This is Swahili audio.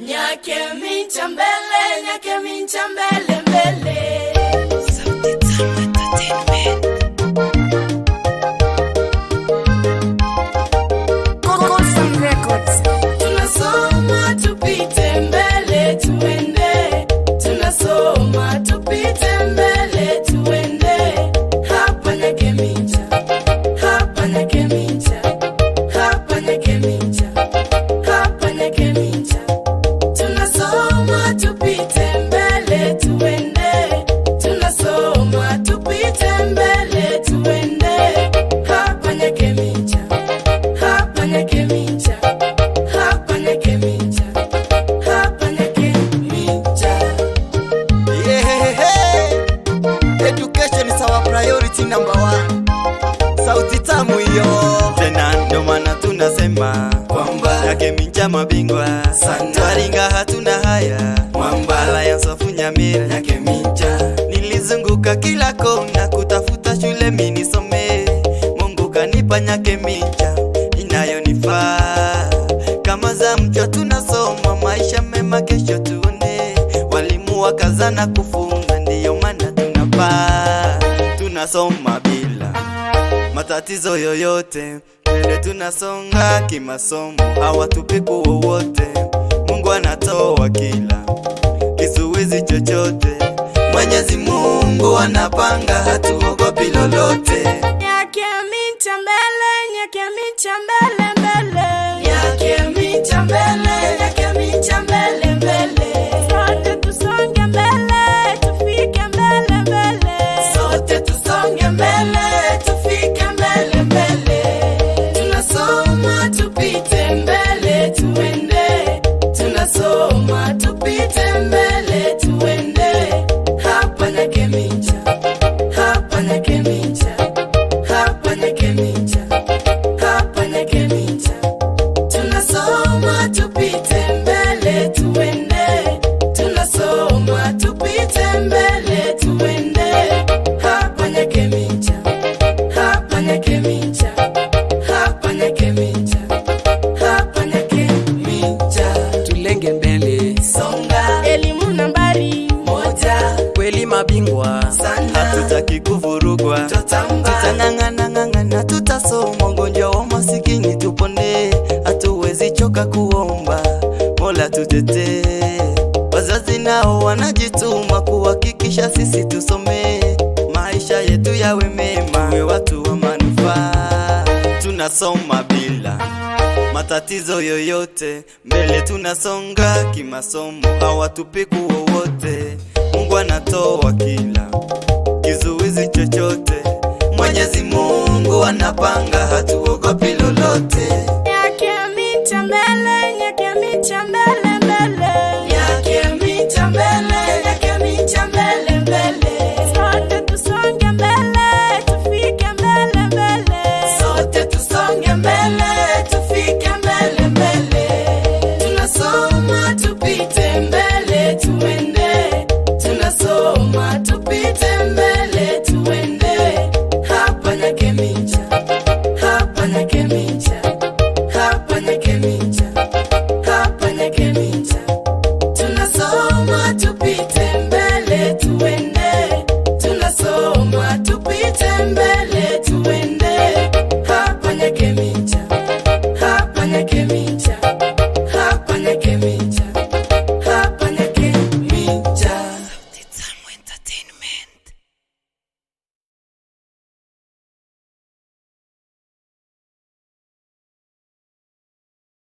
Nyakemincha mbele, nyakemincha mbele mbele. Sauti Tamu Entertainment. Constant Records. Tunasoma tupite mbele tuende. Tunasoma tupite mbele tuende. Hapa Nyakemincha. Hapa Nyakemincha. Hapa Nyakemincha. Hapa Nyakemincha. Tunasoma tupite mbele tuende. Tunasoma tupite mbele tuende. Hapa Nyakemincha. Hapa Nyakemincha. Hapa Nyakemincha. Hapa Nyakemincha. Education is our priority number 1. Sauti tamu hiyo. Tena ndo maana tunasema kwamba Nyakemincha mabingwa sana. Twaringa hatuna haya mwamba Alliance of Nyamira Nyakemincha. Nilizunguka kila kona kutafuta shule mimi nisome. Mungu kanipa Nyakemincha inayonifaa. Kama za mchwa tunasoma maisha mema kesho tuone. Walimu wakazana kufunga ndiyo maana tunapaa. Tunasoma bila matatizo yoyote. Mbele tunasonga kimasomo, hawatupi wowote. Mungu anatoa kila kisuizi chochote. Mwenyezi Mungu anapanga, hatuogopi lolote. Nyakemincha mbele, Nyakemincha mbele mbele. Nyakemincha mbele, Nyakemincha mbele mbele. Sote tusonge mbele, tufike mbele mbele. Sote tusonge mbele, tufike mbele mbele. Tunasoma tupite mbele tuende. Tunasoma tupite mbele tuende. Hapa Nyakemincha. Hapa Nyakemincha. Hapa Nyakemincha. Hapa Nyakemincha. Tunasoma tupite mbele tuende. Tunasoma tupite mbele tuende. Hapa Nyakemincha. Hapa Nyakemincha. Hapa Nyakemincha. Hapa Nyakemincha. Tulenge mbele, Songa elimu nambari 1. kweli mabingwa Sana. Hatutaki kuvurugwa, Tutamba. tutang'ang'ana, tutasoma ugonjwa wa masikini tupone. Hatuwezi choka kuomba, Mola tutetee. Wazazi nao wanajituma kuhakikisha sisi tusome. Maisha yetu yawe mema, tuwe watu wa manufaa. Tunasoma bila matatizo yoyote. Mbele tunasonga kimasomo, hawatupi wowote. Mungu anatoa kila kizuizi chochote. Mwenyezi Mungu anapanga, hatuogopi